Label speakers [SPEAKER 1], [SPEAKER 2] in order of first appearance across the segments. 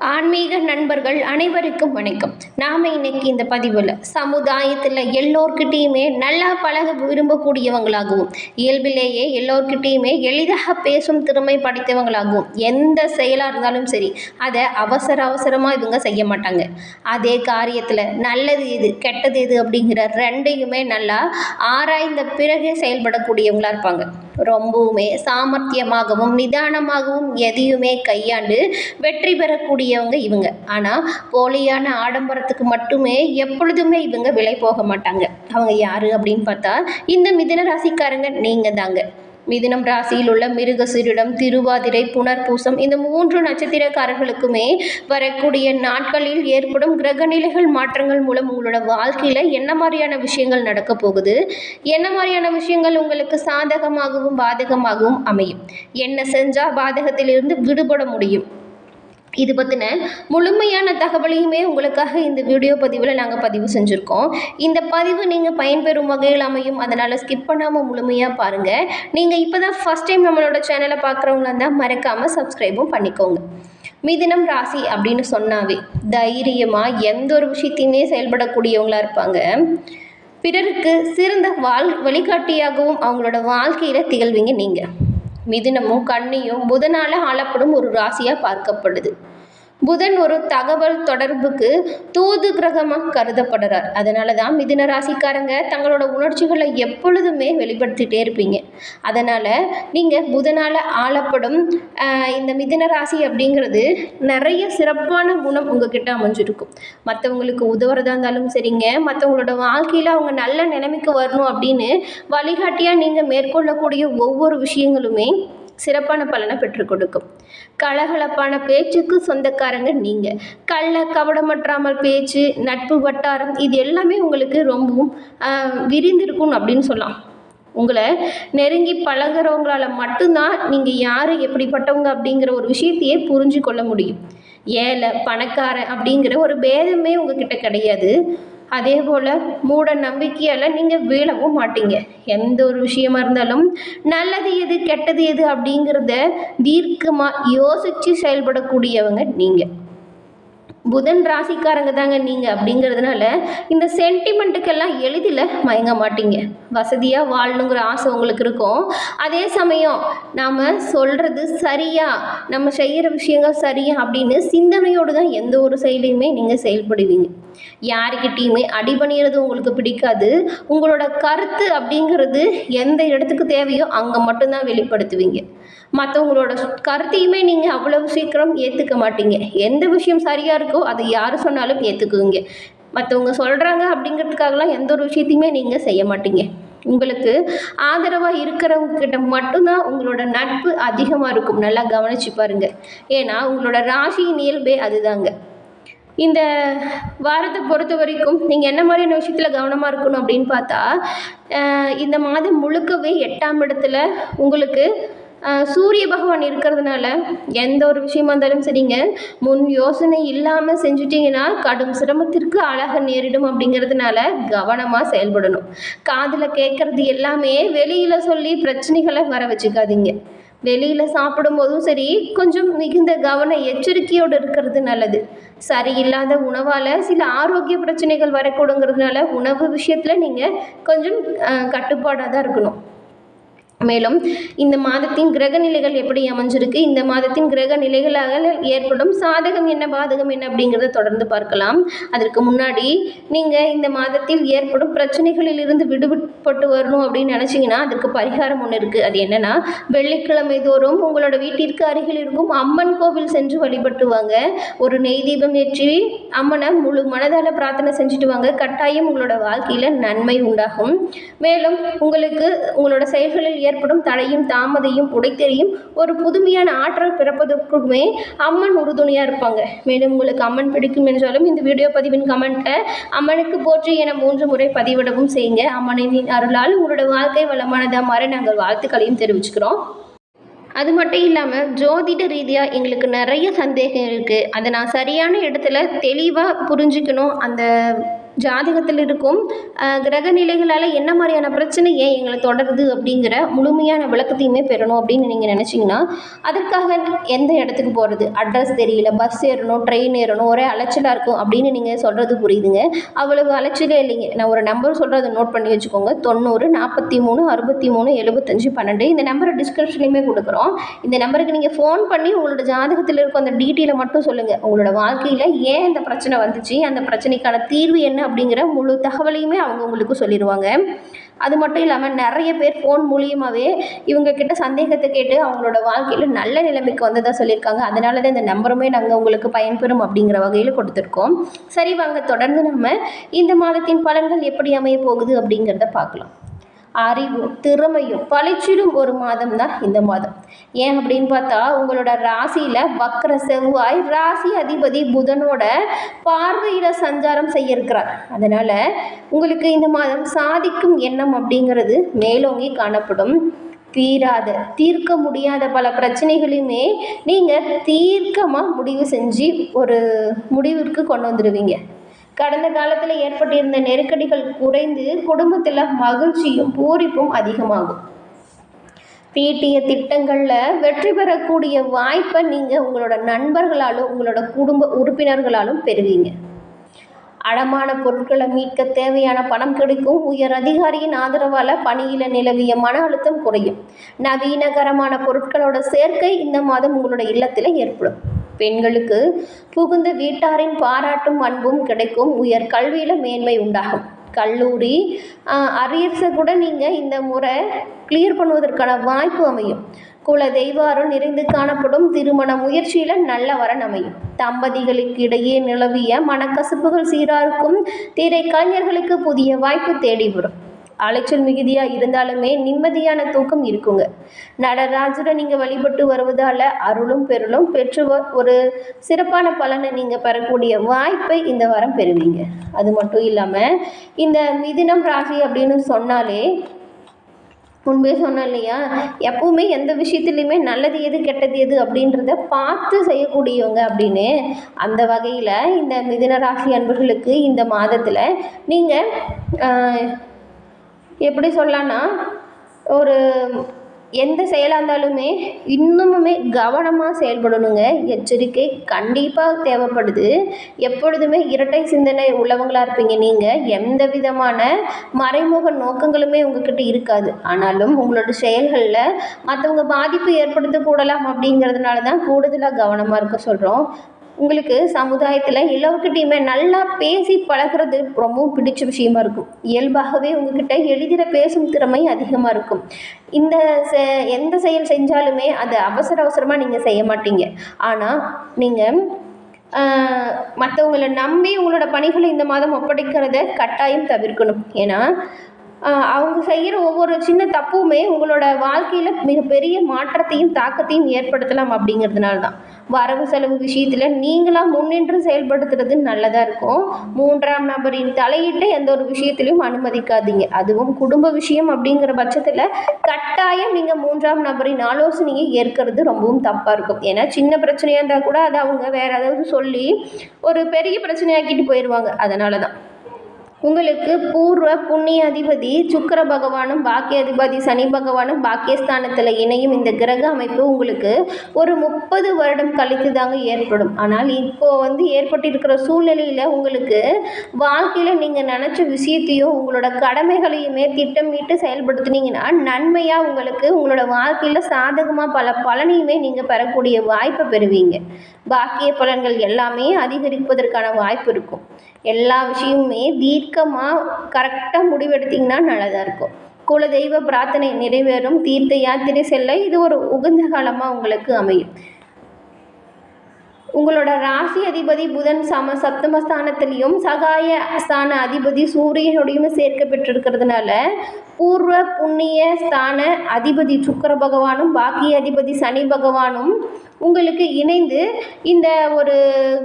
[SPEAKER 1] ஆன்மீக நண்பர்கள் அனைவருக்கும் வணக்கம். நாம் இன்னைக்கு இந்த பதிவில் சமுதாயத்தில் எல்லோர்கிட்டையுமே நல்லா பழக விரும்பக்கூடியவங்களாகவும், இயல்பிலேயே எல்லோர்கிட்டையுமே எளிதாக பேசும் திறமை படைத்தவங்களாகவும், எந்த செயலாக இருந்தாலும் சரி அதை அவசரமாக இவங்க செய்ய மாட்டாங்க. அதே காரியத்தில் நல்லது எது கெட்டது எது அப்படிங்கிற ரெண்டையுமே நல்லா ஆராய்ந்த பிறகே செயல்படக்கூடியவங்களாக இருப்பாங்க. ரொம்பவுமே சாமர்த்தியமாகவும் நிதானமாகவும் எதையுமே கையாண்டு வெற்றி பெறக்கூடியவங்க இவங்க. ஆனால் போலியான ஆடம்பரத்துக்கு மட்டுமே எப்பொழுதுமே இவங்க விலை போக மாட்டாங்க. அவங்க யாரு அப்படின்னு பார்த்தா இந்த மிதுன ராசிக்காரங்க நீங்கள் தாங்க. மிதுனம் ராசியில் உள்ள மிருகசீரிடம், திருவாதிரை, புனர்பூசம் இந்த 3 நட்சத்திரக்காரர்களுக்குமே வரக்கூடிய நாட்களில் ஏற்படும் கிரகநிலைகள் மாற்றங்கள் மூலம் உங்களோட வாழ்க்கையில் என்ன மாதிரியான விஷயங்கள் நடக்க போகுது, என்ன மாதிரியான விஷயங்கள் உங்களுக்கு சாதகமாகவும் பாதகமாகவும் அமையும், என்ன செஞ்சால் பாதகத்திலிருந்து விடுபட முடியும், இது பற்றின முழுமையான தகவலையுமே உங்களுக்காக இந்த வீடியோ பதிவில் நாங்கள் பதிவு செஞ்சுருக்கோம். இந்த பதிவு நீங்கள் பயன்பெறும் வகையில் அமையும். அதனால் ஸ்கிப் பண்ணாமல் முழுமையாக பாருங்கள். நீங்கள் இப்போ தான் ஃபஸ்ட் டைம் நம்மளோட சேனலை பார்க்குறவங்களா இருந்தால் மறக்காமல் சப்ஸ்கிரைபும் பண்ணிக்கோங்க. மிதுனம் ராசி அப்படின்னு சொன்னாவே தைரியமாக எந்த ஒரு விஷயத்தையுமே செயல்படக்கூடியவங்களாக இருப்பாங்க. பிறருக்கு சிறந்த வழிகாட்டியாகவும் அவங்களோட வாழ்க்கையில் திகழ்வீங்க நீங்கள். மிதுனமும் கன்னியும் புதனால் ஆளப்படும் ஒரு ராசியாக பார்க்கப்படுது. புதன் ஒரு தகவல் தொடர்புக்கு தூது கிரகமாக கருதப்படுறார். அதனால தான் மிதுன ராசிக்காரங்க தங்களோட உணர்ச்சிகளை எப்பொழுதுமே வெளிப்படுத்திகிட்டே இருப்பீங்க. அதனால் நீங்கள் புதனால் ஆளப்படும் இந்த மிதுன ராசி அப்படிங்கிறது நிறைய சிறப்பான குணம் உங்ககிட்ட அமைஞ்சிருக்கும். மற்றவங்களுக்கு உதவுறதா இருந்தாலும் சரிங்க, மற்றவங்களோட வாழ்க்கையில் அவங்க நல்ல நிலைமைக்கு வரணும் அப்படின்னு வழிகாட்டியாக நீங்கள் மேற்கொள்ளக்கூடிய ஒவ்வொரு விஷயங்களுமே சிறப்பான பலனை பெற்றுக் கொடுக்கும். கலகலப்பான பேச்சுக்கு சொந்தக்காரங்க நீங்கள். கள்ள கபடமற்றாமல் பேச்சு, நட்பு வட்டாரம் இது எல்லாமே உங்களுக்கு ரொம்பவும் விரிந்திருக்கும் அப்படின்னு சொல்லலாம். உங்களை நெருங்கி பழகிறவங்களால மட்டும்தான் நீங்கள் யார் எப்படிப்பட்டவங்க அப்படிங்கிற ஒரு விஷயத்தையே புரிஞ்சு கொள்ள முடியும். ஏழை பணக்காரன் அப்படிங்கிற ஒரு பேதமே உங்ககிட்ட கிடையாது. அதே போல் மூட நம்பிக்கையால் நீங்கள் வீழவும் மாட்டீங்க. எந்த ஒரு விஷயமா இருந்தாலும் நல்லது எது கெட்டது எது அப்படிங்கிறத தீர்க்கமாக யோசித்து செயல்படக்கூடியவங்க நீங்கள். புதன் ராசிக்காரங்க தாங்க நீங்கள் அப்படிங்கிறதுனால இந்த சென்டிமெண்ட்டுக்கெல்லாம் எளிதில் மயங்க மாட்டீங்க. வசதியாக வாழணுங்கிற ஆசை உங்களுக்கு இருக்கும். அதே சமயம் நாம் சொல்கிறது சரியா, நம்ம செய்கிற விஷயங்கள் சரியா அப்படின்னு சிந்தனையோடு தான் எந்த ஒரு செயலையுமே நீங்கள் செயல்படுவீங்க. யாருக்கிட்டேயுமே அடிபணிகிறது உங்களுக்கு பிடிக்காது. உங்களோட கருத்து அப்படிங்கிறது எந்த இடத்துக்கு தேவையோ அங்கே மட்டும்தான் வெளிப்படுத்துவீங்க. மற்றவங்களோட கருத்தையுமே நீங்கள் அவ்வளவு சீக்கிரம் ஏற்றுக்க மாட்டீங்க. எந்த விஷயம் சரியாக இருக்கோ அது யார் சொன்னாலும் ஏற்றுக்குவீங்க. மற்றவங்க சொல்கிறாங்க அப்படிங்கிறதுக்காகலாம் எந்த ஒரு விஷயத்தையுமே நீங்கள் செய்ய மாட்டீங்க. உங்களுக்கு ஆதரவாக இருக்கிறவங்க கிட்ட மட்டும்தான் உங்களோட நட்பு அதிகமாக இருக்கும். நல்லா கவனிச்சு பாருங்கள். ஏன்னா உங்களோட ராசியின் இயல்பே அதுதாங்க. இந்த வாரத்தை பொறுத்த வரைக்கும் நீங்கள் என்ன மாதிரியான விஷயத்தில் கவனமாக இருக்கணும் அப்படின்னு பார்த்தா, இந்த மாதம் முழுக்கவே 8ஆம் இடத்துல உங்களுக்கு சூரிய பகவான் இருக்கிறதுனால எந்த ஒரு விஷயமா இருந்தாலும் சரிங்க, முன் யோசனை இல்லாமல் செஞ்சுட்டிங்கன்னா கடும் சிரமத்திற்கு ஆளாக நேரிடும். அப்படிங்கிறதுனால கவனமாக செயல்படணும். காதில் கேட்குறது எல்லாமே வெளியில் சொல்லி பிரச்சனைகளை வர வச்சுக்காதீங்க. வெளியில் சாப்பிடும்போதும் சரி கொஞ்சம் மிகுந்த கவன எச்சரிக்கையோடு இருக்கிறது நல்லது. சரியில்லாத உணவால் சில ஆரோக்கிய பிரச்சனைகள் வரக்கூடுங்கிறதுனால உணவு விஷயத்தில் நீங்கள் கொஞ்சம் கட்டுப்பாடாக தான் இருக்கணும். மேலும் இந்த மாதத்தின் கிரக நிலைகள் எப்படி அமைஞ்சிருக்கு, இந்த மாதத்தின் கிரக நிலைகளாக ஏற்படும் சாதகம் என்ன பாதகம் என்ன அப்படிங்கிறத தொடர்ந்து பார்க்கலாம். அதற்கு முன்னாடி நீங்கள் இந்த மாதத்தில் ஏற்படும் பிரச்சனைகளில் இருந்து விடுபட்டு வரணும் அப்படின்னு நினச்சிங்கன்னா அதற்கு பரிகாரம் ஒன்று இருக்குது. அது என்னென்னா, வெள்ளிக்கிழமை தோறும் உங்களோட வீட்டிற்கு அருகில் இருக்கும் அம்மன் கோவில் சென்று வழிபட்டு வாங்க. ஒரு நெய் தீபம் ஏற்றி அம்மனை முழு மனதால் பிரார்த்தனை செஞ்சுட்டு வாங்க. கட்டாயம் உங்களோட வாழ்க்கையில் நன்மை உண்டாகும். மேலும் உங்களுக்கு உங்களோட செயல்களில் ஏற்படும் தடையும் தாமதையும் உடைத்தெறியும் ஒரு புதுமையான ஆற்றல் பிறப்பதற்குமே அம்மன் உறுதுணையாக இருப்பாங்க. மேலும் உங்களுக்கு அம்மன் பிடிக்கும் என்றாலும் இந்த வீடியோ பதிவின் கமெண்ட்டை அம்மனுக்கு போற்றி என 3 முறை பதிவிடவும் செய்யுங்க. அம்மனின் அருளால் உங்களோட வாழ்க்கை வளமானதாக மாற நாங்கள் வாழ்த்துக்களையும் தெரிவிச்சுக்கிறோம். அது மட்டும் இல்லாமல் ஜோதிட ரீதியாக எங்களுக்கு நிறைய சந்தேகம் இருக்குது. அதை நான் சரியான இடத்துல தெளிவாக புரிஞ்சுக்கணும், அந்த ஜாதகத்தில் இருக்கும் கிரக நிலைகளால் என்ன மாதிரியான பிரச்சனை ஏன் எங்களை தொடருது அப்படிங்கிற முழுமையான விளக்கத்தையுமே பெறணும் அப்படின்னு நீங்கள் நினச்சிங்கன்னா அதற்காக எந்த இடத்துக்கு போகிறது, அட்ரஸ் தெரியல, பஸ் ஏறணும், ட்ரெயின் ஏறணும், ஒரே அலைச்சலாக இருக்கும் அப்படின்னு நீங்கள் சொல்கிறது புரியுதுங்க. அவ்வளவு அலைச்சலே இல்லைங்க. நான் ஒரு நம்பர் சொல்கிறத நோட் பண்ணி வச்சுக்கோங்க. 90 43 63 75 12. இந்த நம்பரை டிஸ்கிரிப்ஷன்லையுமே கொடுக்குறோம். இந்த நம்பருக்கு நீங்கள் ஃபோன் பண்ணி உங்களோட ஜாதகத்தில் இருக்கும் அந்த டீட்டெயிலை மட்டும் சொல்லுங்கள். உங்களோட வாழ்க்கையில் ஏன் இந்த பிரச்சனை வந்துச்சு, அந்த பிரச்சனைக்கான தீர்வு என்ன அப்படிங்கிற முழு தகவலையுமே அவங்க உங்களுக்கு சொல்லிடுவாங்க. அது மட்டும் இல்லாமல் நிறைய பேர் ஃபோன் மூலியமாகவே இவங்கக்கிட்ட சந்தேகத்தை கேட்டு அவங்களோட வாழ்க்கையில் நல்ல நிலைமைக்கு வந்ததாக சொல்லியிருக்காங்க. அதனால தான் இந்த நம்பருமே நாங்கள் உங்களுக்கு பயன்பெறும் அப்படிங்கிற வகையில் கொடுத்துருக்கோம். சரி, வாங்க தொடர்ந்து நம்ம இந்த மாதத்தின் பலன்கள் எப்படி அமைய போகுது அப்படிங்கிறத பார்க்கலாம். அறிவும் திறமையும் பளிச்சிடும் ஒரு மாதம் தான் இந்த மாதம். ஏன் அப்படின்னு பார்த்தா உங்களோட ராசியில் வக்ர செவ்வாய் ராசி அதிபதி புதனோட பார்வையில் சஞ்சாரம் செய்ய இருக்கிறார். அதனால் உங்களுக்கு இந்த மாதம் சாதிக்கும் எண்ணம் அப்படிங்கிறது மேலோங்கி காணப்படும். தீர்க்க முடியாத பல பிரச்சனைகளையுமே நீங்கள் தீர்க்கமாக முடிவு செஞ்சு ஒரு முடிவிற்கு கொண்டு வந்துடுவீங்க. கடந்த காலத்தில் ஏற்பட்டிருந்த நெருக்கடிகள் குறைந்து குடும்பத்தில் மகிழ்ச்சியும் பூரிப்பும் அதிகமாகும். தீட்டிய திட்டங்களில் வெற்றி பெறக்கூடிய வாய்ப்பை நீங்கள் உங்களோட நண்பர்களாலும் உங்களோட குடும்ப உறுப்பினர்களாலும் பெறுவீங்க. அடமான பொருட்களை மீட்க தேவையான பணம் கிடைக்கும். உயர் அதிகாரியின் ஆதரவால் பணியில் நிலவிய மன அழுத்தம் குறையும். நவீனகரமான பொருட்களோட சேர்க்கை இந்த மாதம் உங்களோட இல்லத்தில் ஏற்படும். பெண்களுக்கு புகுந்த வீட்டாரின் பாராட்டும் அன்பும் கிடைக்கும். உயர் கல்வியில் மேன்மை உண்டாகும். கல்லூரி அரியர்ஸை கூட நீங்கள் இந்த முறை கிளியர் பண்ணுவதற்கான வாய்ப்பு அமையும். குல தெய்வாரம் நிறைந்து காணப்படும். திருமண முயற்சியில் நல்ல வரன் அமையும். தம்பதிகளுக்கு இடையே நிலவிய மனக்கசப்புகள் சீராருக்கும். திரைக்கலைஞர்களுக்கு புதிய வாய்ப்பு தேடி வரும். அலைச்சல் மிகுதியாக இருந்தாலுமே நிம்மதியான தூக்கம் இருக்குங்க. நடராஜரை நீங்கள் வழிபட்டு வருவதால் அருளும் பெருளும் பெற்று ஒரு சிறப்பான பலனை நீங்கள் பெறக்கூடிய வாய்ப்பை இந்த வாரம் பெறுவீங்க. அது மட்டும் இல்லாமல் இந்த மிதுனம் ராசி அப்படின்னு சொன்னாலே முன்பே சொன்னேன் இல்லையா, எப்பவுமே எந்த விஷயத்துலையுமே நல்லது எது கெட்டது எது அப்படின்றத பார்த்து செய்யக்கூடியவங்க அப்படின்னு. அந்த வகையில் இந்த மிதுன ராசி அன்பர்களுக்கு இந்த மாதத்தில் நீங்கள் எப்படி சொல்லலாம்னா ஒரு எந்த செயலாக இருந்தாலுமே இன்னுமுமே கவனமாக செயல்படணுங்க. எச்சரிக்கை கண்டிப்பாக தேவைப்படுது. எப்பொழுதுமே இரட்டை சிந்தனை உள்ளவங்களாக இருப்பீங்க. நீங்கள் எந்த விதமான மறைமுக நோக்கங்களுமே உங்ககிட்ட இருக்காது. ஆனாலும் உங்களோட செயல்களில் மற்றவங்க பாதிப்பு ஏற்படுத்தக்கூடலாம் அப்படிங்கிறதுனால தான் கூடுதலாக கவனமாக இருக்க சொல்கிறோம். உங்களுக்கு சமுதாயத்தில் எல்லோருக்கிட்டையுமே நல்லா பேசி பழகிறது ரொம்பவும் பிடிச்ச விஷயமா இருக்கும். இயல்பாகவே உங்ககிட்ட எளிதில் பேசும் திறமை அதிகமாக இருக்கும். இந்த எந்த செயல் செஞ்சாலுமே அதை அவசரமாக நீங்கள் செய்ய மாட்டீங்க. ஆனால் நீங்கள் மற்றவங்களை நம்பி உங்களோட பணிகளை இந்த மாதம் ஒப்படைக்கிறத கட்டாயம் தவிர்க்கணும். ஏன்னா அவங்க செய்கிற ஒவ்வொரு சின்ன தப்புமே உங்களோட வாழ்க்கையில் மிகப்பெரிய மாற்றத்தையும் தாக்கத்தையும் ஏற்படுத்தலாம். அப்படிங்கிறதுனால தான் வரவு செலவு விஷயத்தில் நீங்களாக முன்னின்று செயல்படுத்துறது நல்லதாக இருக்கும். மூன்றாம் நபரின் தலையிட்டு எந்த ஒரு விஷயத்திலையும் அனுமதிக்காதீங்க. அதுவும் குடும்ப விஷயம் அப்படிங்கிற பட்சத்தில் கட்டாயம் நீங்கள் மூன்றாம் நபரின் ஆலோசனையை ஏற்கிறது ரொம்பவும் தப்பாக இருக்கும். ஏன்னா சின்ன பிரச்சனையாக இருந்தால் கூட அதை அவங்க வேறு ஏதாவது சொல்லி ஒரு பெரிய பிரச்சனையாக்கிட்டு போயிடுவாங்க. அதனால தான் உங்களுக்கு பூர்வ புண்ணிய அதிபதி சுக்கிர பகவானும் பாக்கிய அதிபதி சனி பகவானும் பாக்கியஸ்தானத்தில் இணையும் இந்த கிரக அமைப்பு உங்களுக்கு ஒரு 30 வருடம் கழித்து தாங்க ஏற்படும். ஆனால் இப்போது ஏற்பட்டிருக்கிற சூழ்நிலையில் உங்களுக்கு வாழ்க்கையில் நீங்கள் நினச்ச விஷயத்தையும் உங்களோட கடமைகளையுமே திட்டமிட்டு செயல்படுத்துனீங்கன்னா நன்மையாக உங்களுக்கு உங்களோட வாழ்க்கையில் சாதகமாக பல பலனையுமே நீங்கள் பெறக்கூடிய வாய்ப்பை பெறுவீங்க. பாக்கிய பலன்கள் எல்லாமே அதிகரிப்பதற்கான வாய்ப்பு இருக்கும். எல்லா விஷயமுமே தீர்க்கமாக கரெக்டாக முடிவெடுத்திங்கன்னா நல்லதாக இருக்கும். குலதெய்வ பிரார்த்தனை நிறைவேறும். தீர்த்த யாத்திரை செல்ல இது ஒரு உகந்த காலமாக உங்களுக்கு அமையும். உங்களோட ராசி அதிபதி புதன் சப்தமஸ்தானத்திலையும் சகாய ஸ்தான அதிபதி சூரியனுடையும் சேர்க்க பெற்றிருக்கிறதுனால பூர்வ புண்ணிய ஸ்தான அதிபதி சுக்கிர பகவானும் பாக்கிய அதிபதி சனி பகவானும் உங்களுக்கு இணைந்து இந்த ஒரு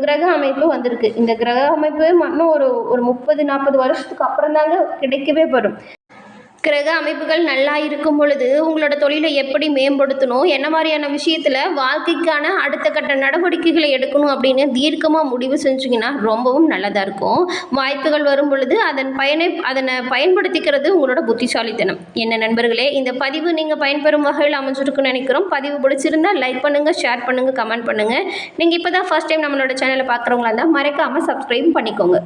[SPEAKER 1] கிரக அமைப்பு வந்திருக்கு. இந்த கிரக அமைப்பு இன்னும் ஒரு 30-40 வருஷத்துக்கு அப்புறம் தாங்க கிடைக்கவே வரும். கிரக அமைப்புகள் நல்லா இருக்கும் பொழுது உங்களோட தொழிலை எப்படி மேம்படுத்தணும், என்ன மாதிரியான விஷயத்தில் வாழ்க்கைக்கான அடுத்த கட்ட நடவடிக்கைகளை எடுக்கணும் அப்படின்னு தீர்க்கமாக முடிவு செஞ்சிங்கன்னா ரொம்பவும் நல்லதாக இருக்கும். வாய்ப்புகள் வரும் பொழுது அதனை பயன்படுத்திக்கிறது உங்களோட புத்திசாலித்தனம். என்ன நண்பர்களே, இந்த பதிவு நீங்கள் பயன்பெறும் வகையில் அமைஞ்சிருக்குன்னு நினைக்கிறோம். பதிவு பிடிச்சிருந்தா லைக் பண்ணுங்கள், ஷேர் பண்ணுங்கள், கமெண்ட் பண்ணுங்கள். நீங்கள் இப்போ தான் ஃபர்ஸ்ட் டைம் நம்மளோட சேனலை பார்க்குறவங்களா இருந்தால் மறக்காமல் சப்ஸ்கிரைப் பண்ணிக்கோங்க.